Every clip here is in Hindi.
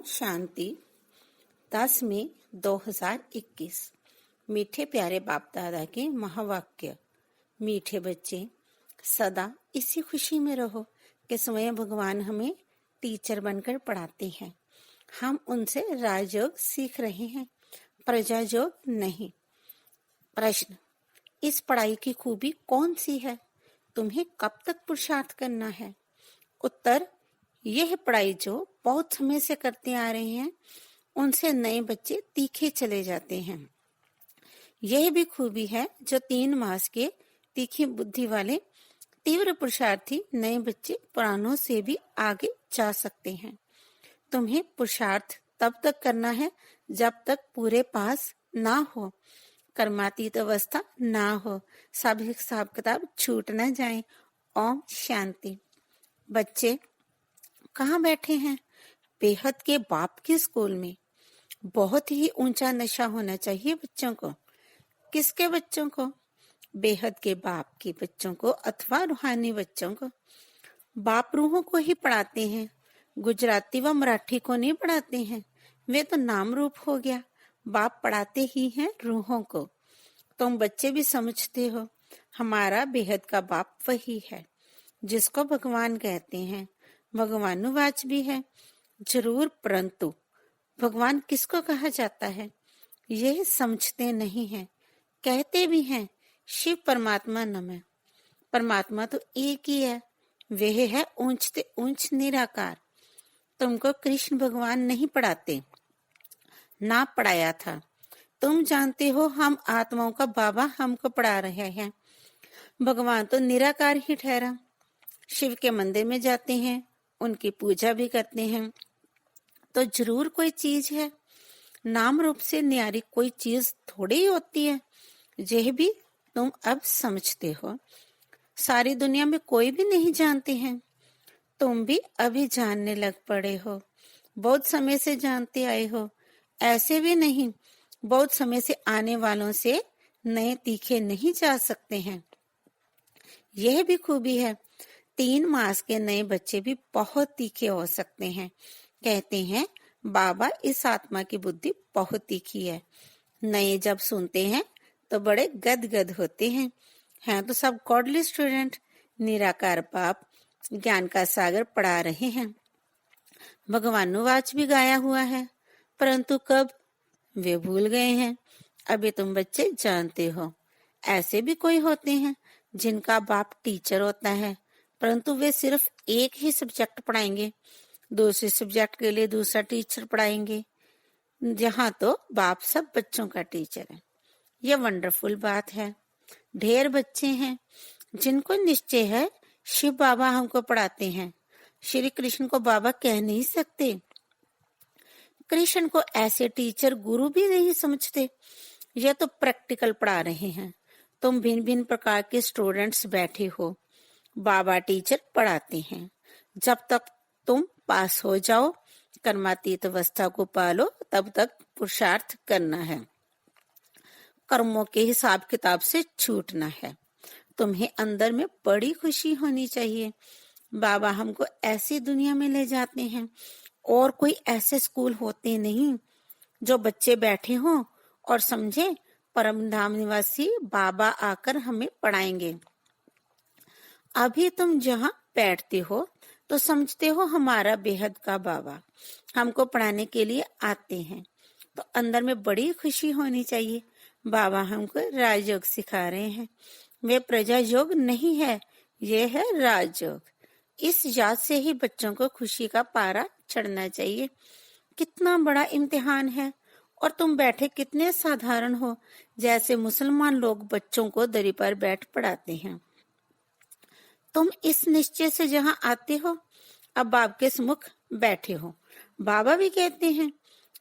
शांति 10 मई 2021। मीठे प्यारे बाप दादा के महावाक्य। मीठे बच्चे, सदा इसी खुशी में रहो कि स्वयं भगवान हमें टीचर बनकर पढ़ाते हैं। हम उनसे राजयोग सीख रहे हैं, प्रजा योग नहीं। प्रश्न, इस पढ़ाई की खूबी कौन सी है? तुम्हें कब तक पुरुषार्थ करना है? उत्तर, यह पढ़ाई जो बहुत समय से करते आ रहे हैं उनसे नए बच्चे तीखे चले जाते हैं। यह भी खूबी है जो 3 मास के तीखी बुद्धि वाले तीव्र पुरुषार्थी नए बच्चे पुरानों से भी आगे जा सकते हैं। तुम्हें पुरुषार्थ तब तक करना है जब तक पूरे पास ना हो, कर्मातीत अवस्था ना हो, सब हिसाब किताब छूट न जाए। ओम शांति। बच्चे कहाँ बैठे हैं? बेहद के बाप के स्कूल में। बहुत ही ऊंचा नशा होना चाहिए बच्चों को। किसके बच्चों को? बेहद के बाप के बच्चों को अथवा रूहानी बच्चों को। बाप रूहों को ही पढ़ाते हैं, गुजराती व मराठी को नहीं पढ़ाते हैं। वे तो नाम रूप हो गया, बाप पढ़ाते ही हैं रूहों को। तुम बच्चे भी समझते हो हमारा बेहद का बाप वही है जिसको भगवान कहते हैं। भगवानुवाच भी है जरूर, परंतु भगवान किसको कहा जाता है यह समझते नहीं है। कहते भी हैं शिव परमात्मा नमः। परमात्मा तो एक ही है, वह है ऊंचते ऊंच निराकार। तुमको कृष्ण भगवान नहीं पढ़ाते, ना पढ़ाया था। तुम जानते हो हम आत्माओं का बाबा हमको पढ़ा रहे हैं। भगवान तो निराकार ही ठहरा। शिव के मंदिर में जाते हैं, उनकी पूजा भी करते हैं, तो जरूर कोई चीज है। नाम रूप से न्यारी कोई चीज थोड़ी ही होती है। यह भी तुम अब समझते हो। सारी दुनिया में कोई भी नहीं जानते हैं, तुम भी अभी जानने लग पड़े हो। बहुत समय से जानते आए हो, ऐसे भी नहीं। बहुत समय से आने वालों से नए तीखे नहीं जा सकते हैं। यह भी खूबी है 3 मास के नए बच्चे भी बहुत तीखे हो सकते हैं। कहते हैं बाबा इस आत्मा की बुद्धि बहुत तीखी है। नए जब सुनते हैं तो बड़े गदगद होते हैं तो सब गॉडली स्टूडेंट। निराकार बाप ज्ञान का सागर पढ़ा रहे हैं। भगवानुवाच भी गाया हुआ है, परंतु कब वे भूल गए हैं। अभी तुम बच्चे जानते हो। ऐसे भी कोई होते हैं जिनका बाप टीचर होता है, परंतु वे सिर्फ एक ही सब्जेक्ट पढ़ाएंगे, दूसरे सब्जेक्ट के लिए दूसरा टीचर पढ़ाएंगे। यहाँ तो बाप सब बच्चों का टीचर है। यह वंडरफुल बात है। ढेर बच्चे हैं जिनको निश्चय है शिव बाबा हमको पढ़ाते हैं। श्री कृष्ण को बाबा कह नहीं सकते। कृष्ण को ऐसे टीचर गुरु भी नहीं समझते। यह तो प्रैक्टिकल पढ़ा रहे हैं। तुम भिन्न भिन्न प्रकार के स्टूडेंट्स बैठे हो, बाबा टीचर पढ़ाते हैं। जब तक तुम पास हो जाओ, कर्मातीत अवस्था को पालो, तब तक पुरुषार्थ करना है। कर्मों के हिसाब किताब से छूटना है। तुम्हें अंदर में बड़ी खुशी होनी चाहिए। बाबा हमको ऐसी दुनिया में ले जाते हैं, और कोई ऐसे स्कूल होते नहीं जो बच्चे बैठे हों और समझे परम धाम निवासी बाबा आकर हमें पढ़ाएंगे। अभी तुम जहाँ बैठते हो तो समझते हो हमारा बेहद का बाबा हमको पढ़ाने के लिए आते हैं, तो अंदर में बड़ी खुशी होनी चाहिए। बाबा हमको राजयोग सिखा रहे हैं। वे प्रजा योग नहीं है, ये है राजयोग। इस याद से ही बच्चों को खुशी का पारा चढ़ना चाहिए। कितना बड़ा इम्तिहान है, और तुम बैठे कितने साधारण हो, जैसे मुसलमान लोग बच्चों को दरी पर बैठ पढ़ाते हैं। तुम इस निश्चय से जहाँ आते हो, अब बाप के सम्मुख बैठे हो। बाबा भी कहते हैं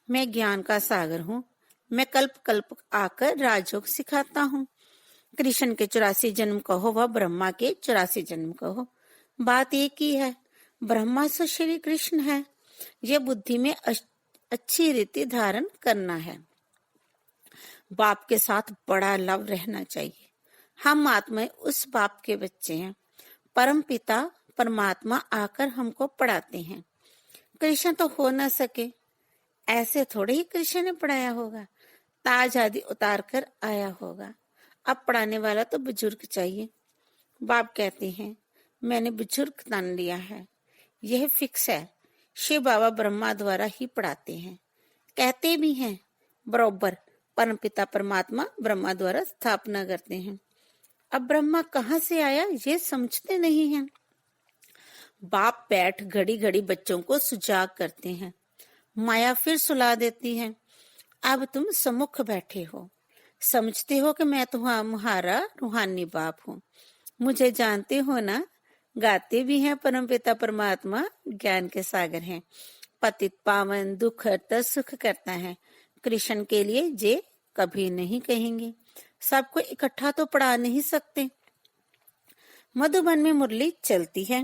मैं ज्ञान का सागर हूँ, मैं कल्प कल्प आकर राजयोग सिखाता हूँ। कृष्ण के 84 जन्म कहो व ब्रह्मा के 84 जन्म कहो, बात एक ही है। ब्रह्मा से श्री कृष्ण है। यह बुद्धि में अच्छी रीति धारण करना है। बाप के साथ बड़ा लव रहना चाहिए। हम आत्मा उस बाप के बच्चे हैं। परम पिता परमात्मा आकर हमको पढ़ाते हैं। कृष्ण तो हो न सके, ऐसे थोड़े ही कृष्ण ने पढ़ाया होगा, ताज आदि उतार कर आया होगा। अब पढ़ाने वाला तो बुजुर्ग चाहिए। बाप कहते हैं, मैंने बुजुर्ग तान लिया है, यह फिक्स है। शिव बाबा ब्रह्मा द्वारा ही पढ़ाते हैं, कहते भी हैं बरोबर परमपिता परमात्मा ब्रह्मा द्वारा स्थापना करते हैं। अब ब्रह्मा कहाँ से आया ये समझते नहीं हैं। बाप बैठ घड़ी घड़ी बच्चों को सुजाग करते हैं। माया फिर सुला देती है। अब तुम सम्मुख बैठे हो, समझते हो कि मैं तुम्हारा रूहानी बाप हूँ, मुझे जानते हो ना। गाते भी हैं परमपिता परमात्मा ज्ञान के सागर हैं, पतित पावन दुख हरता सुख करता है। कृष्ण के लिए जे कभी नहीं कहेंगे, सबको इकट्ठा तो पढ़ा नहीं सकते। मधुबन में मुरली चलती है,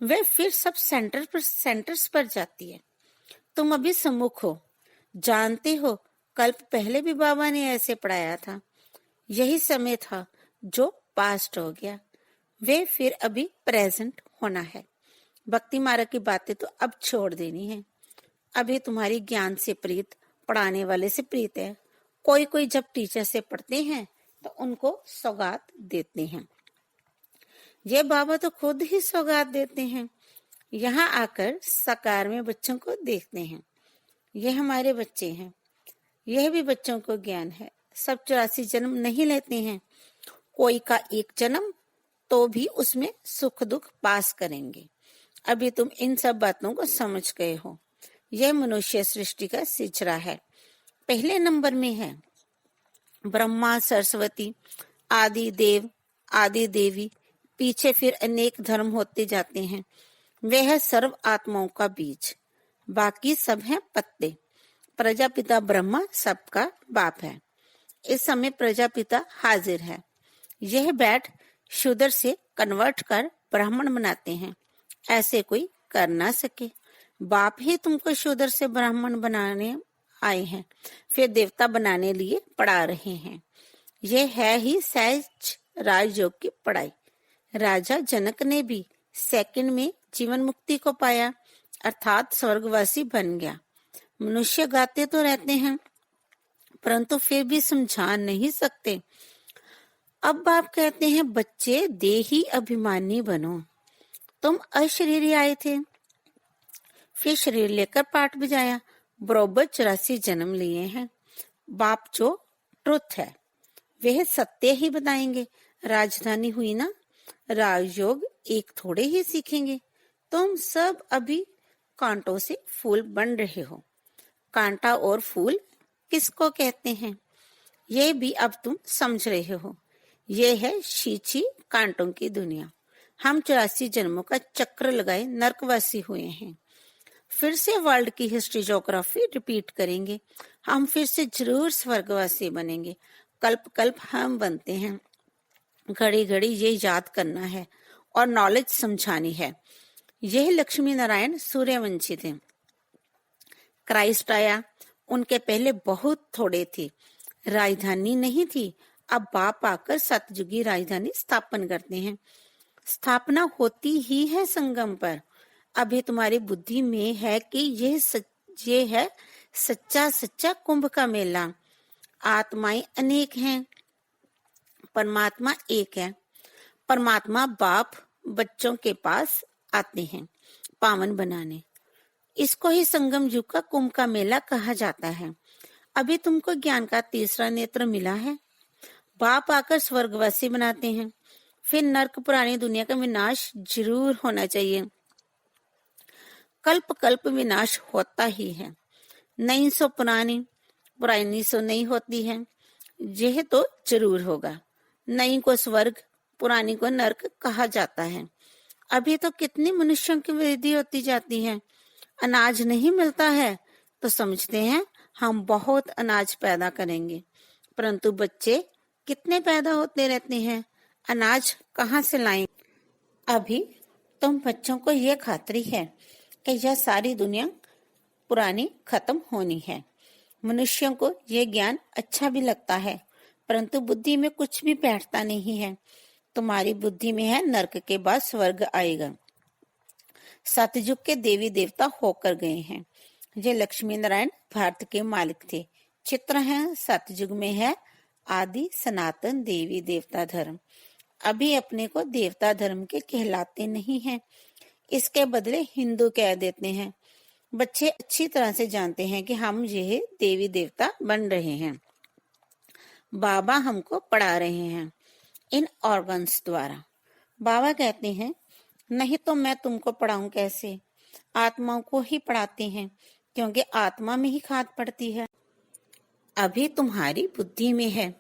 वे फिर सब सेंटर्स पर जाती है। तुम अभी सम्मुख हो, जानते हो कल्प पहले भी बाबा ने ऐसे पढ़ाया था। यही समय था जो पास्ट हो गया, वे फिर अभी प्रेजेंट होना है। भक्ति मार्ग की बातें तो अब छोड़ देनी है। अभी तुम्हारी ज्ञान से प्रीत पढ़ाने वाले से प्रीत है। कोई कोई जब टीचर से पढ़ते हैं तो उनको सौगात देते हैं। ये बाबा तो खुद ही सौगात देते हैं। यहाँ आकर साकार में बच्चों को देखते हैं। ये हमारे बच्चे हैं, यह भी बच्चों को ज्ञान है। सब 84 जन्म नहीं लेते हैं, कोई का एक जन्म तो भी उसमें सुख दुख पास करेंगे। अभी तुम इन सब बातों को समझ गए हो। यह मनुष्य सृष्टि का सिचरा है। पहले नंबर में है ब्रह्मा सरस्वती आदि देव आदि देवी, पीछे फिर अनेक धर्म होते जाते हैं। वह है सर्व आत्माओं का बीज, बाकी सब है पत्ते। प्रजापिता ब्रह्मा सबका बाप है। इस समय प्रजापिता हाजिर है। यह बैठ शूद्र से कन्वर्ट कर ब्राह्मण बनाते हैं, ऐसे कोई कर ना सके। बाप ही तुमको शूद्र से ब्राह्मण बनाने आए हैं, फिर देवता बनाने लिए पढ़ा रहे हैं। यह है ही सहज राजयोग की पढ़ाई। राजा जनक ने भी सेकंड में जीवन मुक्ति को पाया, अर्थात स्वर्गवासी बन गया। मनुष्य गाते तो रहते हैं, परंतु फिर भी समझा नहीं सकते। अब बाप कहते हैं, बच्चे देही अभिमानी बनो। तुम अशरीरी आए थे, फिर शरीर लेकर पाठ बजाया, बरोबर 84 जन्म लिए हैं। बाप जो ट्रुथ है वह सत्य ही बताएंगे। राजधानी हुई ना, राजयोग एक थोड़े ही सीखेंगे। तुम सब अभी कांटों से फूल बन रहे हो। कांटा और फूल किसको कहते हैं ये भी अब तुम समझ रहे हो। ये है शीची कांटों की दुनिया। हम 84 जन्मों का चक्र लगाए नरकवासी हुए हैं। फिर से वर्ल्ड की हिस्ट्री ज्योग्राफी रिपीट करेंगे। हम फिर से जरूर स्वर्गवासी बनेंगे। कल्प कल्प हम बनते हैं। घड़ी घड़ी ये याद करना है और नॉलेज समझानी है। यह लक्ष्मी नारायण सूर्यवंशी थे। क्राइस्ट आया, उनके पहले बहुत थोड़े थे, राजधानी नहीं थी। अब बाप आकर सतयुगी राजधानी स्थापन करते हैं। स्थापना होती ही है संगम पर। अभी तुम्हारी बुद्धि में है कि ये है सच्चा सच्चा कुंभ का मेला। आत्माएं अनेक हैं, परमात्मा एक है। परमात्मा बाप बच्चों के पास आते हैं पावन बनाने। इसको ही संगम युग का कुंभ का मेला कहा जाता है। अभी तुमको ज्ञान का तीसरा नेत्र मिला है। बाप आकर स्वर्गवासी बनाते हैं, फिर नरक पुरानी दुनिया का विनाश जरूर होना चाहिए। कल्प कल्प विनाश होता ही है। नई सो पुरानी सो नहीं होती है। यह तो जरूर होगा। नई को स्वर्ग, पुरानी को नरक कहा जाता है। अभी तो कितनी मनुष्यों की वृद्धि होती जाती है। अनाज नहीं मिलता है तो समझते हैं हम बहुत अनाज पैदा करेंगे, परंतु बच्चे कितने पैदा होते रहते हैं, अनाज कहाँ से लाएं? अभी तुम बच्चों को यह खातरी है कि यह सारी दुनिया पुरानी खत्म होनी है। मनुष्यों को यह ज्ञान अच्छा भी लगता है, परंतु बुद्धि में कुछ भी बैठता नहीं है। तुम्हारी बुद्धि में है नरक के बाद स्वर्ग आएगा। सतयुग के देवी देवता होकर गए हैं। ये लक्ष्मी नारायण भारत के मालिक थे। चित्र है सतयुग में है आदि सनातन देवी देवता धर्म। अभी अपने को देवता धर्म के कहलाते नहीं हैं, इसके बदले हिंदू कह देते हैं। बच्चे अच्छी तरह से जानते हैं कि हम यह देवी देवता बन रहे हैं। बाबा हमको पढ़ा रहे हैं इन ऑर्गन्स द्वारा। बाबा कहते हैं नहीं तो मैं तुमको पढ़ाऊं कैसे, आत्माओं को ही पढ़ाते हैं क्योंकि आत्मा में ही खाद पड़ती है। अभी तुम्हारी बुद्धि में है।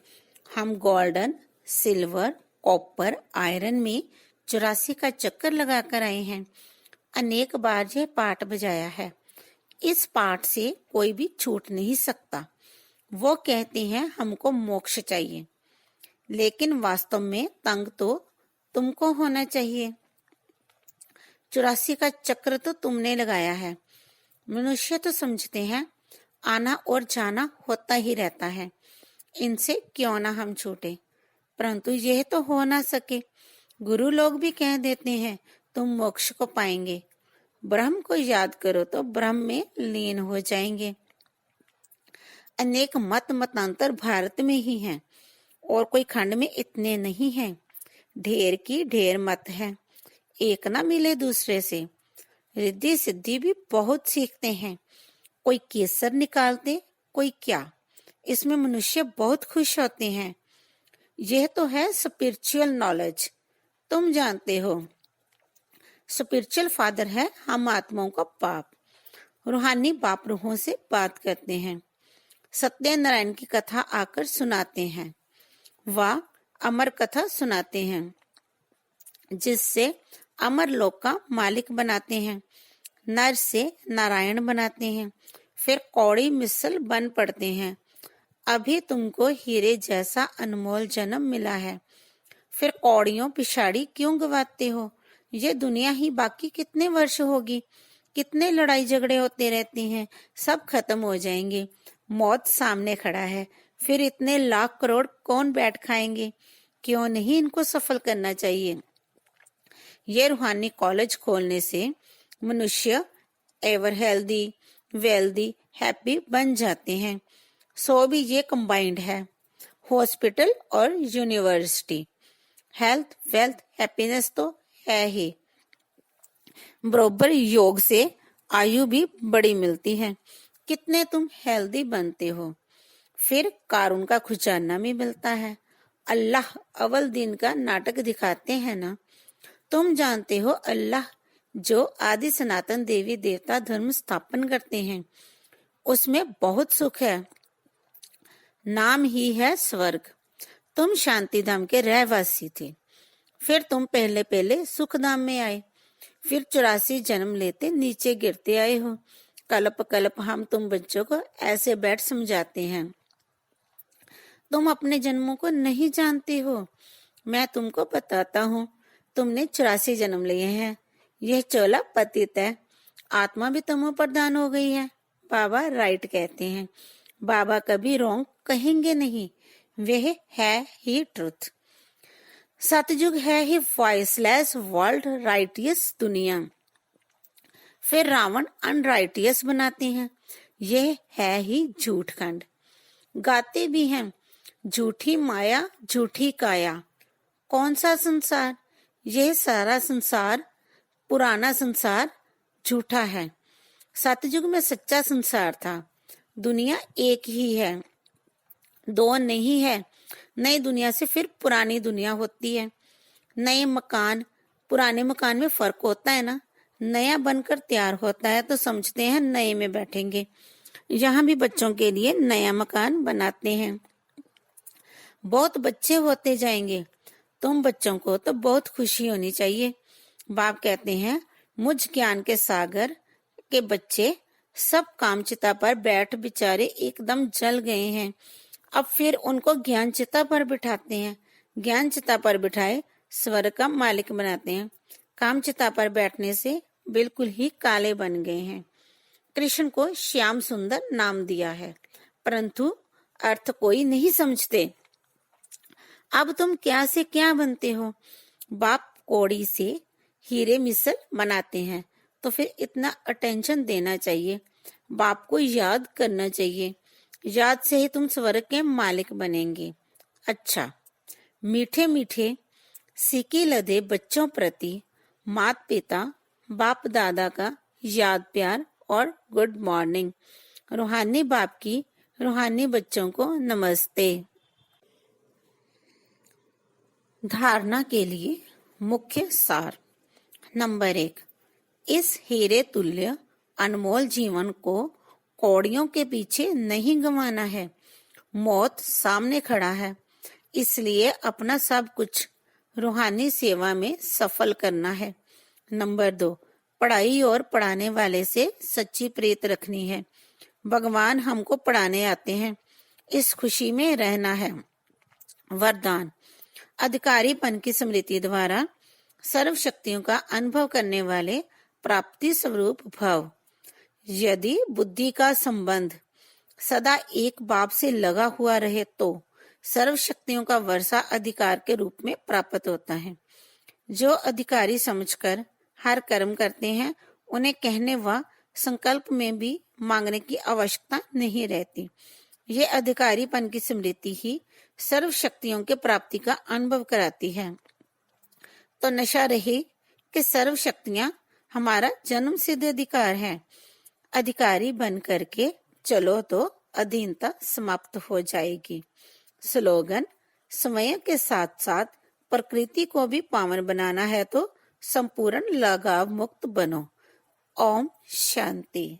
हम गोल्डन, सिल्वर, कॉपर, आयरन में 84 का चक्कर लगाकर आए हैं। अनेक बार यह पाठ बजाया है। इस पाठ से कोई भी छूट नहीं सकता। वो कहते हैं हमको मोक्ष चाहिए, लेकिन वास्तव में तंग तो तुमको होना चाहिए। 84 का चक्र तो तुमने लगाया है। मनुष्य तो समझते हैं आना और जाना होता ही रहता है, इनसे क्यों ना हम छूटे, परंतु यह तो हो ना सके। गुरु लोग भी कह देते हैं तुम मोक्ष को पाएंगे, ब्रह्म को याद करो तो ब्रह्म में लीन हो जाएंगे। अनेक मतांतर भारत में ही हैं और कोई खंड में इतने नहीं हैं। ढेर की ढेर मत है, एक ना मिले दूसरे से। रिद्धि सिद्धि भी बहुत सीखते हैं, कोई केसर निकालते कोई क्या। इसमें मनुष्य बहुत खुश होते हैं। यह तो है स्पिरिचुअल नॉलेज, तुम जानते हो। स्पिरिचुअल फादर है हम आत्माओं का बाप। रूहानी बाप रूहों से बात करते हैं। सत्यनारायण की कथा आकर सुनाते हैं, वह अमर कथा सुनाते हैं जिससे अमर लोक का मालिक बनाते हैं। नर से नारायण बनाते हैं, फिर कौड़ी मिसल बन पड़ते हैं। अभी तुमको हीरे जैसा अनमोल जन्म मिला है, फिर कौड़ियों पिछाड़ी क्यों गवाते हो। ये दुनिया ही बाकी कितने वर्ष होगी, कितने लड़ाई झगड़े होते रहते हैं, सब खत्म हो जाएंगे। मौत सामने खड़ा है, फिर इतने लाख करोड़ कौन बैठ खाएंगे। क्यों नहीं इनको सफल करना चाहिए। ये रूहानी कॉलेज खोलने से मनुष्य एवर हेल्दी, वेल्दी, हैप्पी बन जाते हैं। सो भी ये कंबाइंड है, हॉस्पिटल और यूनिवर्सिटी। हेल्थ, वेल्थ, हैप्पीनेस तो है ही। बरोबर योग से आयु भी बड़ी मिलती है। कितने तुम हेल्दी बनते हो। फिर कारून का खुजाना भी मिलता है। अल्लाह अव्वल दिन का नाटक दिखाते हैं ना। तुम जानते हो अल्लाह जो आदि सनातन देवी देवता धर्म स्थापन करते हैं, उसमें बहुत सुख है। नाम ही है स्वर्ग। तुम शांति धाम के रहवासी थे, फिर तुम पहले पहले सुख धाम में आए, फिर 84 जन्म लेते नीचे गिरते आए हो। कल्प कल्प हम तुम बच्चों को ऐसे बैठ समझाते हैं। तुम अपने जन्मों को नहीं जानते हो। मैं तुमको बताता हूँ, तुमने 84 जन्म लिए हैं। यह चोला पतित है, आत्मा भी तमो प्रधान हो गई है। बाबा राइट कहते हैं। बाबा कभी रॉन्ग कहेंगे नहीं, वह है ही ट्रुथ। सतयुग है ही वॉइसलेस वर्ल्ड, राइटियस दुनिया। फिर रावण अनराइटियस बनाते हैं, यह है ही झूठ खंड। गाते भी हैं झूठी माया झूठी काया। कौन सा संसार, यह सारा संसार, पुराना संसार झूठा है। सतयुग में सच्चा संसार था। दुनिया एक ही है, दो नहीं है। नई दुनिया से फिर पुरानी दुनिया होती है। नए मकान पुराने मकान में फर्क होता है ना। नया बनकर तैयार होता है तो समझते हैं नए में बैठेंगे। यहाँ भी बच्चों के लिए नया मकान बनाते हैं। बहुत बच्चे होते जाएंगे। तुम बच्चों को तो बहुत खुशी होनी चाहिए। बाप कहते हैं मुझ ज्ञान के सागर के बच्चे सब कामचिता पर बैठ बेचारे एकदम जल गए हैं। अब फिर उनको ज्ञान चिता पर बिठाते हैं। ज्ञान चिता पर बिठाए स्वर्ग का मालिक बनाते हैं। काम चिता पर बैठने से बिल्कुल ही काले बन गए हैं। कृष्ण को श्याम सुंदर नाम दिया है, परंतु अर्थ कोई नहीं समझते। अब तुम क्या से क्या बनते हो। बाप कौड़ी से हीरे मिसल बनाते हैं, तो फिर इतना अटेंशन देना चाहिए। बाप को याद करना चाहिए। याद से ही तुम स्वर्ग के मालिक बनेंगे। अच्छा, मीठे मीठे सिक्के लदे बच्चों प्रति माता पिता बाप दादा का याद प्यार और गुड मॉर्निंग। रूहानी बाप की रूहानी बच्चों को नमस्ते। धारणा के लिए मुख्य सार। नंबर 1, इस हीरे तुल्य अनमोल जीवन को कौड़ियों के पीछे नहीं गंवाना है। मौत सामने खड़ा है, इसलिए अपना सब कुछ रूहानी सेवा में सफल करना है। नंबर 2, पढ़ाई और पढ़ाने वाले से सच्ची प्रीत रखनी है। भगवान हमको पढ़ाने आते हैं, इस खुशी में रहना है। वरदान, अधिकारीपन की स्मृति द्वारा सर्व शक्तियों का अनुभव करने वाले प्राप्ति स्वरूप भव। यदि बुद्धि का संबंध सदा एक बाप से लगा हुआ रहे तो सर्व शक्तियों का वर्षा अधिकार के रूप में प्राप्त होता है। जो अधिकारी समझकर हर कर्म करते हैं, उन्हें कहने व संकल्प में भी मांगने की आवश्यकता नहीं रहती। ये अधिकारीपन की स्मृति ही सर्व शक्तियों के प्राप्ति का अनुभव कराती है। तो नशा रहे कि सर्व शक्तियां हमारा जन्म सिद्ध अधिकार है। अधिकारी बन करके चलो तो अधीनता समाप्त हो जाएगी। स्लोगन, समय के साथ साथ प्रकृति को भी पावन बनाना है तो संपूर्ण लगाव मुक्त बनो। ओम शांति।